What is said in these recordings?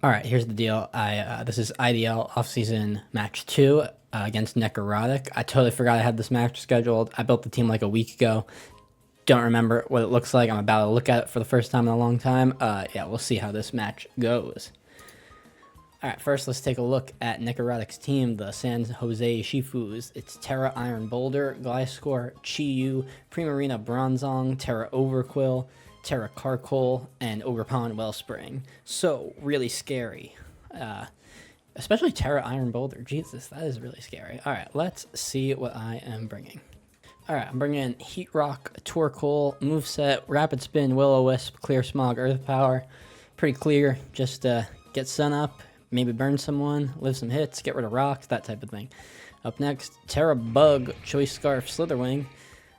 All right, here's the deal. This is IDL off-season match 2 against Nekurotic. I totally forgot I had this match scheduled. I built the team like a week ago. Don't remember what it looks like. I'm about to look at it for the first time in a long time. Yeah, we'll see how this match goes. All right, first let's take a look at Nekurotic's team, the San Jose Shifus. It's Terra Iron Boulder, Gliscor, Chi-Yu, Primarina Bronzong, Terra Overquill, Terra Carcoal, and Ogerpon Wellspring. So, really scary. Especially Terra Iron Boulder. Jesus, that is really scary. All right, let's see what I am bringing. All right, I'm bringing Heat Rock, Torkoal, Moveset, Rapid Spin, Will-O-Wisp, Clear Smog, Earth Power. Pretty clear. Just get Sun up, maybe burn someone, live some hits, get rid of rocks, that type of thing. Up next, Terra Bug, Choice Scarf, Slitherwing.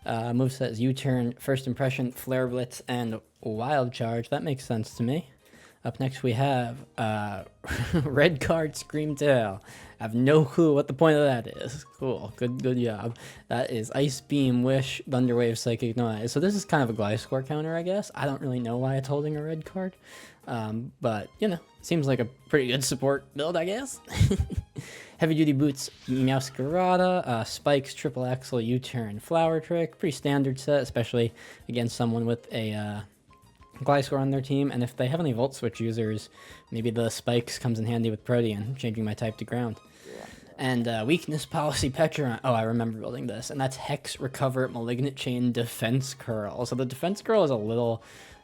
Moveset is U-Turn, First Impression, Flare Blitz, and Wild Charge. That makes sense to me. Up next we have Red Card Screamtail. I have no clue what the point of that is. Cool, good job. That is Ice Beam, Wish, Thunderwave, Psychic Noise. So this is kind of a Gliscor counter, I guess. I don't really know why it's holding a red card. But, you know, seems like a pretty good support build, I guess. Heavy Duty Boots, Meowscarada, Spikes, Triple Axle, U-Turn, Flower Trick. Pretty standard set, especially against someone with a Gliscor on their team. And if they have any Volt Switch users, maybe the Spikes comes in handy with Protean, changing my type to ground. And Weakness Policy Petron. Oh, I remember building this. And that's Hex, Recover, Malignant Chain, Defense Curl. So the Defense Curl is a little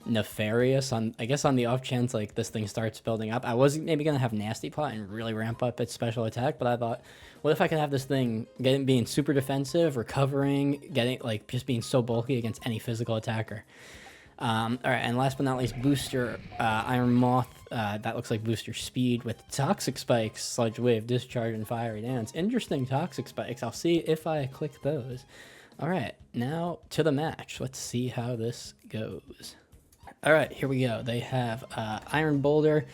nefarious on, I guess, on the off chance like this thing starts building up. I was maybe gonna have Nasty Plot and really ramp up its special attack, but I thought, what if I could have this thing being super defensive, recovering, getting like just being so bulky against any physical attacker. All right, and last but not least, Booster Iron Moth. That looks like Booster Speed with Toxic Spikes, Sludge Wave, Discharge, and Fiery Dance. Interesting Toxic Spikes. I'll see if I click those. All right, now to the match. Let's see how this goes. All right, here we go. They have Iron Boulder,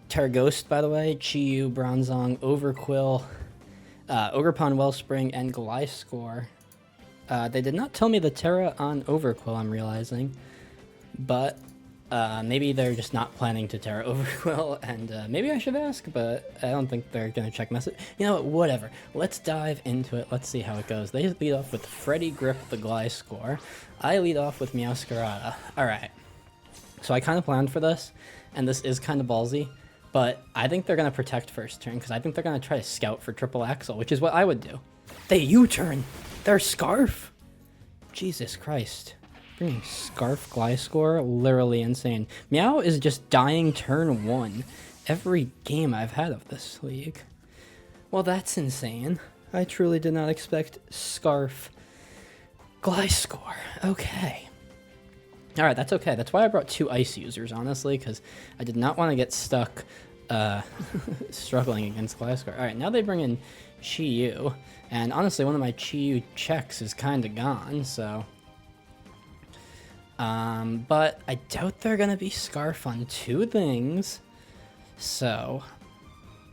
Terra Ghost, by the way, Chi-Yu, Bronzong, Overquill, Ogerpon Wellspring, and Gliscor. They did not tell me the Terra on Overquill, I'm realizing. But maybe they're just not planning to Terra Overquill, and maybe I should ask, but I don't think they're going to check message. You know what, whatever. Let's dive into it. Let's see how it goes. They lead off with Freddy Grip the Gliscor. I lead off with Meowscarada. Alright. So I kind of planned for this, and this is kind of ballsy, but I think they're going to protect first turn, because I think they're going to try to scout for Triple Axle, which is what I would do. They U-turn! Their Scarf! Jesus Christ. Bringing Scarf Gliscor, literally insane. Meow is just dying turn 1 every game I've had of this league. Well, that's insane. I truly did not expect Scarf Gliscor. Okay. Alright, that's okay. That's why I brought 2 ice users, honestly, because I did not want to get stuck struggling against Gliscor. Alright, now they bring in Chi-Yu, and honestly, one of my Chi-Yu checks is kind of gone, so... but I doubt they're gonna be Scarf on 2 things, so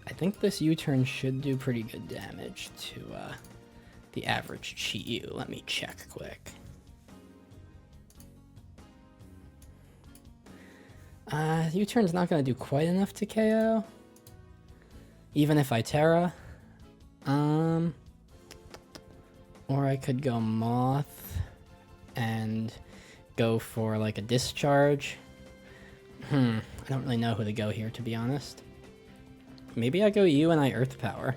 I think this U-turn should do pretty good damage to the average Chi-Yu. Let me check quick. U-turn's not gonna do quite enough to KO, even if I Terra. Or I could go Moth and go for like a Discharge. I don't really know who to go here, to be honest. Maybe I go you and I Earth Power.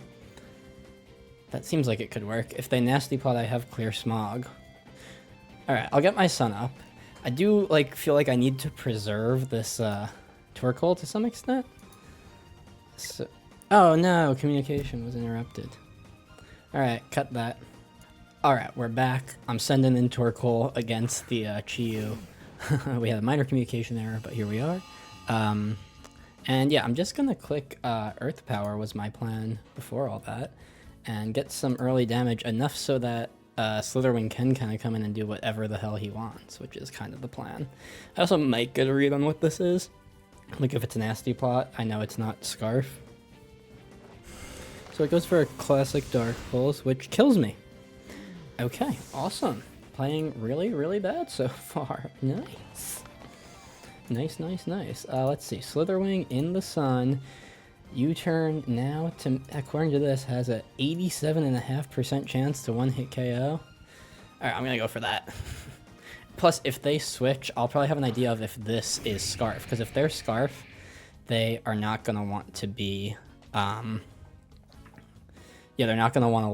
That seems like it could work. If they Nasty Plot, I have Clear Smog. Alright, I'll get my Sun up. I do like feel like I need to preserve this Torkoal to some extent. So, oh no, communication was interrupted. Alright, cut that. Alright, we're back. I'm sending in Torkoal against the Chi-Yu. We had a minor communication error, but here we are. And yeah, I'm just gonna click Earth Power was my plan before all that, and get some early damage, enough so that Slitherwing can kind of come in and do whatever the hell he wants, which is kind of the plan. I also might get a read on what this is. Like if it's a Nasty Plot, I know it's not Scarf. So it goes for a classic Dark Pulse, which kills me. Okay, awesome. Playing really, really bad so far. Nice. Nice, nice, nice. Let's see. Slitherwing in the sun. U-turn now, to according to this, has a 87.5% chance to one-hit KO. Alright, I'm gonna go for that. Plus, if they switch, I'll probably have an idea of if this is Scarf. Because if they're Scarf, they are not gonna want to be... yeah, they're not gonna want to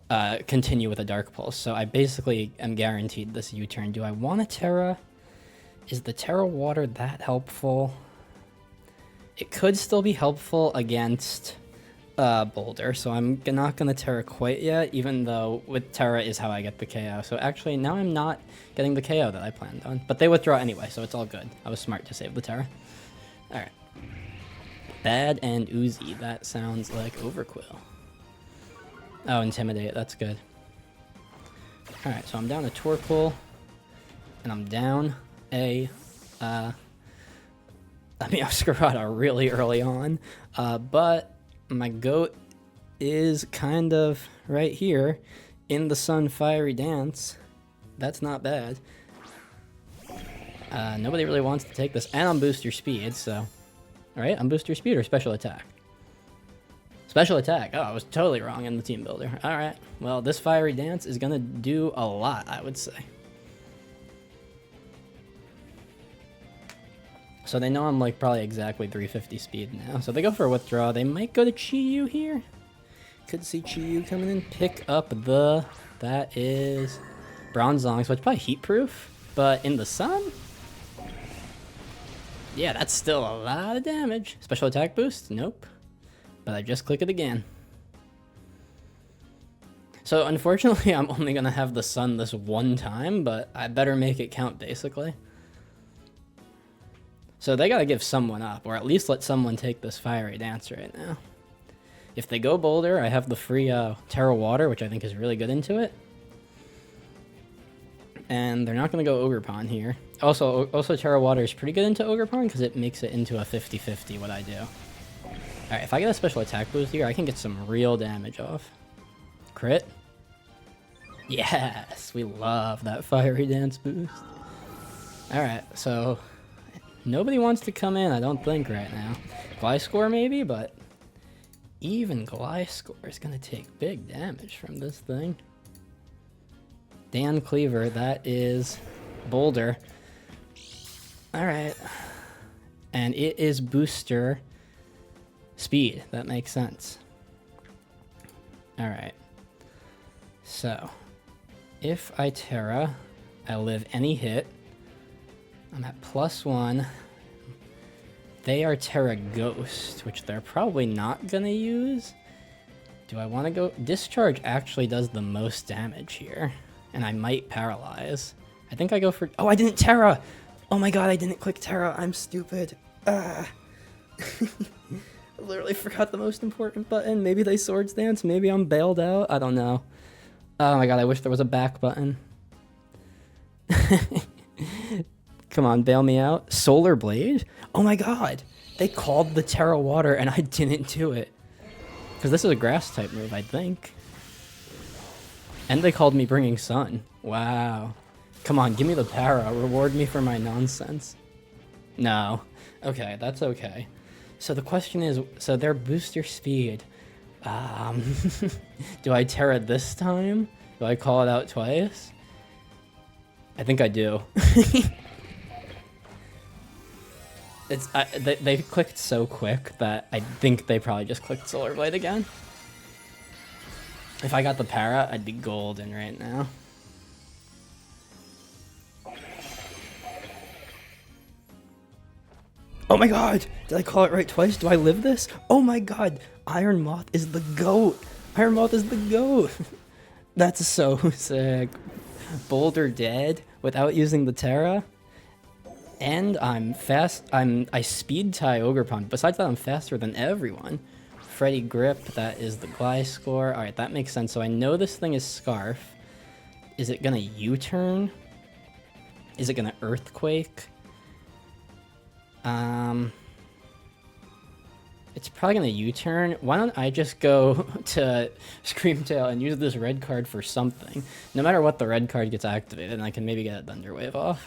let... continue with a Dark Pulse. So I basically am guaranteed this U-turn. Do I want a Terra? Is the Terra Water that helpful? It could still be helpful against Boulder, so I'm not going to Terra quite yet, even though with Terra is how I get the KO. So actually, now I'm not getting the KO that I planned on. But they withdraw anyway, so it's all good. I was smart to save the Terra. Alright. Bad and Uzi. That sounds like Overquill. Oh, Intimidate. That's good. Alright, so I'm down a Torkoal, and I'm down a... Nekurotic really early on, but my goat is kind of right here in the Sun Fiery Dance. That's not bad. Nobody really wants to take this, and I'm booster speed, so... Right? I'm booster speed or special attack? Special attack. Oh, I was totally wrong in the team builder. Alright, well, this Fiery Dance is gonna do a lot, I would say. So they know I'm like probably exactly 350 speed now. So they go for a withdraw. They might go to Chi-Yu here. Could see Chi-Yu coming in. Pick up the... That is Bronzong. So it's probably heat proof. But in the sun? Yeah, that's still a lot of damage. Special attack boost? Nope. But I just click it again. So unfortunately I'm only going to have the sun this one time. But I better make it count basically. So they gotta give someone up, or at least let someone take this Fiery Dance right now. If they go Boulder, I have the free Terra Water, which I think is really good into it. And they're not gonna go Ogerpon here. Also Terra Water is pretty good into Ogerpon because it makes it into a 50-50 what I do. Alright, if I get a special attack boost here, I can get some real damage off. Crit? Yes! We love that Fiery Dance boost. Alright, so... Nobody wants to come in, I don't think, right now. Gliscor maybe, but even Gliscor is going to take big damage from this thing. Dan Cleaver, that is Boulder. Alright. And it is booster speed. That makes sense. Alright. So, if I Terra, I live any hit. I'm at +1. They are Terra Ghost, which they're probably not gonna use. Do I want to go? Discharge actually does the most damage here, and I might paralyze. I think I go for... Oh, I didn't Terra! Oh my god, I didn't click Terra. I'm stupid. I literally forgot the most important button. Maybe they Swords Dance. Maybe I'm bailed out. I don't know. Oh my god, I wish there was a back button. Come on, bail me out. Solar Blade? Oh my god! They called the Terra Water and I didn't do it. Because this is a grass type move, I think. And they called me Bringing Sun. Wow. Come on, give me the para. Reward me for my nonsense. No. Okay, that's okay. So the question is, so their booster speed. Do I Terra this time? Do I call it out twice? I think I do. They clicked so quick that I think they probably just clicked Solar Blade again. If I got the para, I'd be golden right now. Oh my god! Did I call it right twice? Do I live this? Oh my god! Iron Moth is the GOAT! Iron Moth is the GOAT! That's so sick. Boulder dead without using the Terra. And I'm fast. I speed tie Ogerpon. Besides that, I'm faster than everyone. Freddy Grip, that is the Gliscor. Alright, that makes sense. So I know this thing is Scarf. Is it gonna U-turn? Is it gonna Earthquake? It's probably gonna U-turn. Why don't I just go to Screamtail and use this red card for something? No matter what the red card gets activated, and I can maybe get a Thunder Wave off.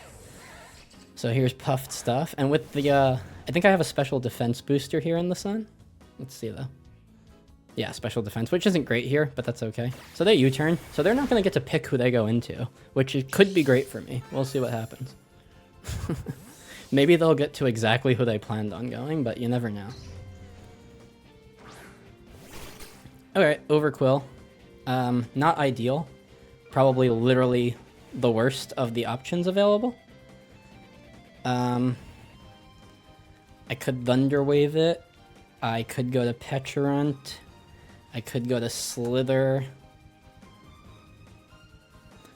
So here's puffed stuff. And with the, I think I have a special defense booster here in the sun. Let's see though. Yeah, special defense, which isn't great here, but that's okay. So they U-turn, so they're not going to get to pick who they go into, which could be great for me. We'll see what happens. Maybe they'll get to exactly who they planned on going, but you never know. Alright, Overquill. Not ideal. Probably literally the worst of the options available. I could Thunderwave it. I could go to Petulant. I could go to Slither.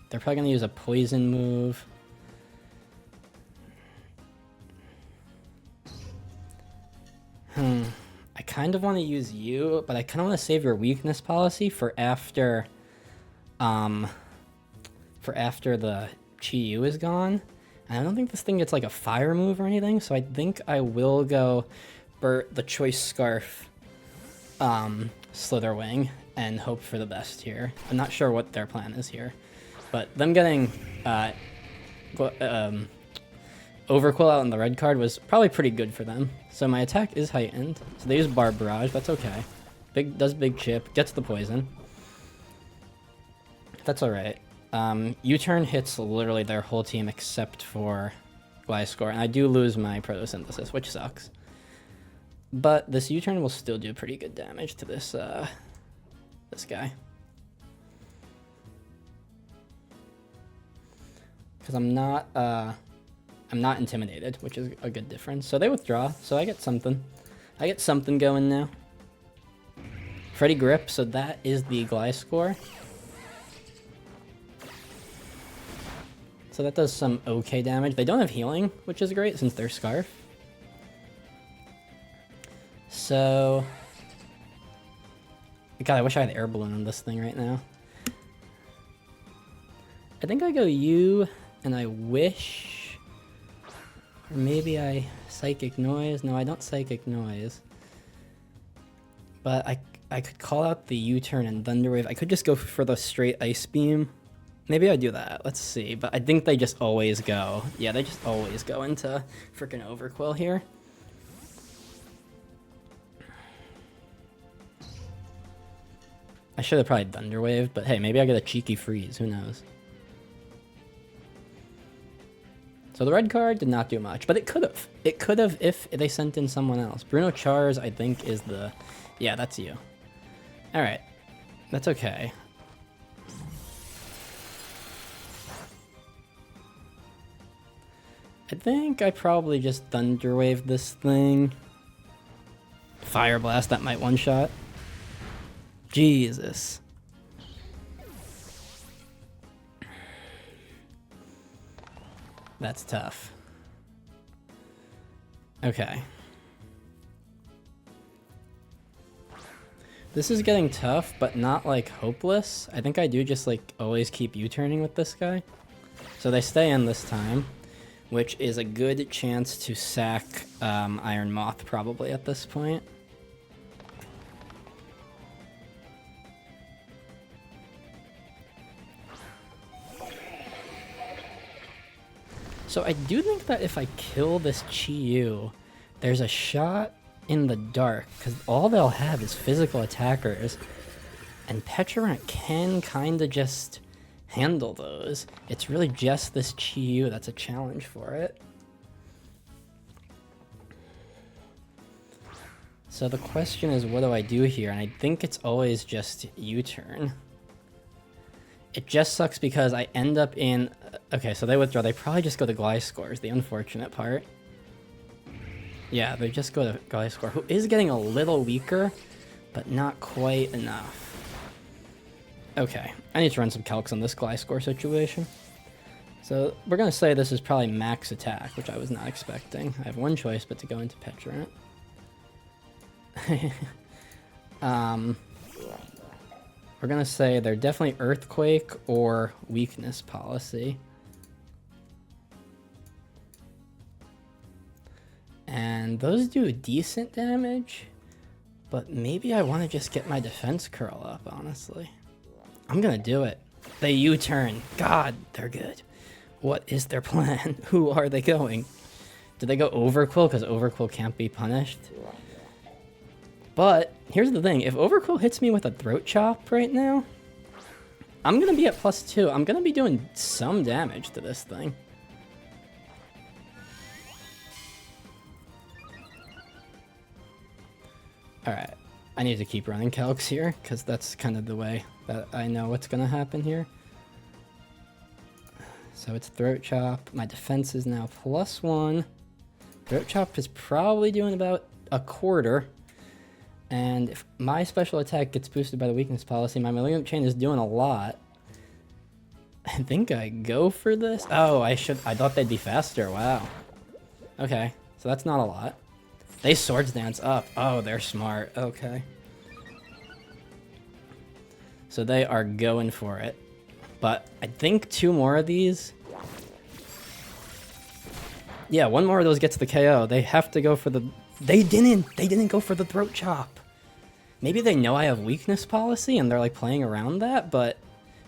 They're probably going to use a poison move. I kind of want to use you, but I kind of want to save your weakness policy for after the Chi-Yu is gone. And I don't think this thing gets like a fire move or anything, so I think I will go Burt the Choice Scarf Slitherwing and hope for the best here. I'm not sure what their plan is here, but them getting Overquill out on the red card was probably pretty good for them. So my attack is heightened. So they use Barb Barrage, that's okay. Does big chip, gets the poison. That's alright. U-turn hits literally their whole team except for Gliscor, and I do lose my Photosynthesis, which sucks. But this U-turn will still do pretty good damage to this this guy. Because I'm not intimidated, which is a good difference. So they withdraw, so I get something. I get something going now. Freddy Grip, so that is the Gliscor. So that does some okay damage. They don't have healing, which is great since they're Scarf. So... God, I wish I had Air Balloon on this thing right now. I think I go you, and I wish... Or maybe I Psychic Noise. No, I don't Psychic Noise. But I could call out the U-turn and Thunderwave. I could just go for the straight Ice Beam. Maybe I do that. Let's see. But I think they just always go. Yeah, they just always go into freaking Overquill here. I should have probably Thunderwave, but hey, maybe I get a cheeky freeze. Who knows? So the red card did not do much, but it could have. It could have if they sent in someone else. Bruno Chars, I think, is the... Yeah, that's you. Alright. That's okay. I think I probably just Thunderwave this thing. Fire Blast, that might one-shot. Jesus. That's tough. Okay. This is getting tough, but not like hopeless. I think I do just like always keep U-turning with this guy. So they stay in this time, which is a good chance to sack Iron Moth probably at this point. So I do think that if I kill this Chi-Yu, there's a shot in the dark, because all they'll have is physical attackers, and Petulant can kind of just handle those. It's really just this Chi-Yu that's a challenge for it. So the question is, what do I do here? And I think it's always just U-turn. It just sucks because I end up in... Okay, so they withdraw. They probably just go to Gliscor is the unfortunate part. Yeah, they just go to Gliscor, who is getting a little weaker, but not quite enough. Okay, I need to run some calcs on this Gliscor situation. So we're going to say this is probably max attack, which I was not expecting. I have one choice but to go into Petulant. We're going to say they're definitely Earthquake or Weakness policy. And those do decent damage, but maybe I want to just get my defense curl up, honestly. I'm going to do it. They U-turn. God, they're good. What is their plan? Who are they going? Did they go Overquill? Because Overquill can't be punished. But here's the thing. If Overquill hits me with a Throat Chop right now, I'm going to be at +2. I'm going to be doing some damage to this thing. Alright. I need to keep running calcs here, because that's kind of the way that I know what's going to happen here. So it's Throat Chop. My defense is now +1. Throat Chop is probably doing about a quarter. And if my special attack gets boosted by the weakness policy, my Malignant Chain is doing a lot. I think I go for this. Oh, I thought they'd be faster. Wow. Okay, so that's not a lot. They Swords Dance up. Oh, they're smart. Okay. So they are going for it. But I think 2 more of these. Yeah, 1 more of those gets the KO. They have to go for the... They didn't go for the Throat Chop. Maybe they know I have weakness policy and they're like playing around that, but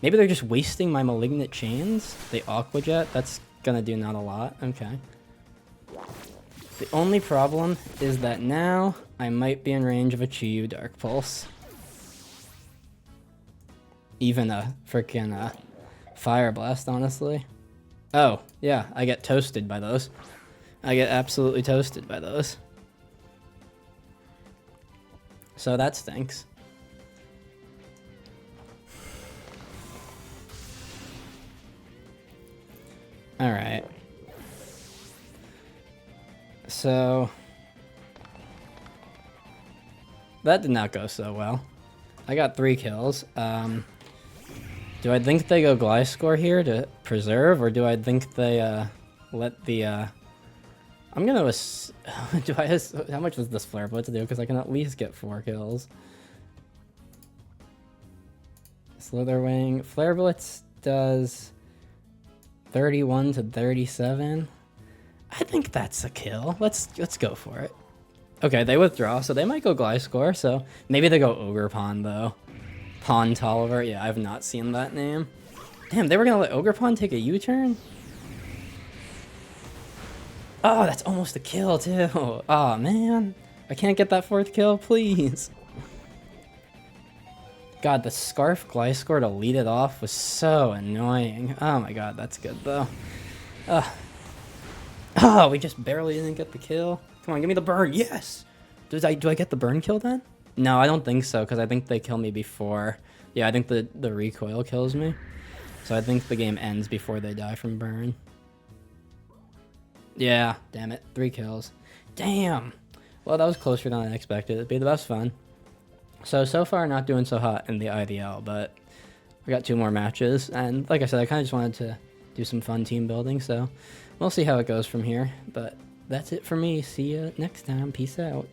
maybe they're just wasting my Malignant Chains. The Aqua Jet, that's gonna do not a lot. Okay. The only problem is that now I might be in range of a Chi-Yu Dark Pulse. Even a freaking Fire Blast, honestly. Oh, yeah, I get toasted by those. I get absolutely toasted by those. So that stinks. Alright. So... that did not go so well. I got 3 kills. Do I think they go Gliscor here to preserve, or do I think they let the... I'm gonna... how much does this Flare Blitz do? Because I can at least get 4 kills. Slitherwing. Flare Blitz does 31 to 37. I think that's a kill. Let's go for it. Okay, they withdraw, so they might go Gliscor, so maybe they go Ogerpon, though. Pon Tolliver. Yeah, I've not seen that name. Damn, they were gonna let Ogerpon take a U-turn? Oh, that's almost a kill, too. Oh, man. I can't get that 4th kill, please. God, the Scarf Gliscor to lead it off was so annoying. Oh my god, that's good, though. Oh, we just barely didn't get the kill. Come on, give me the burn. Yes! Do I get the burn kill then? No, I don't think so, because I think they kill me before. Yeah, I think the recoil kills me. So I think the game ends before they die from burn. Yeah, damn it. 3 kills. Damn! Well, that was closer than I expected. It'd be the best fun. So far not doing so hot in the IDL, but we got 2 more matches. And like I said, I kind of just wanted to do some fun team building, so we'll see how it goes from here. But that's it for me. See you next time. Peace out.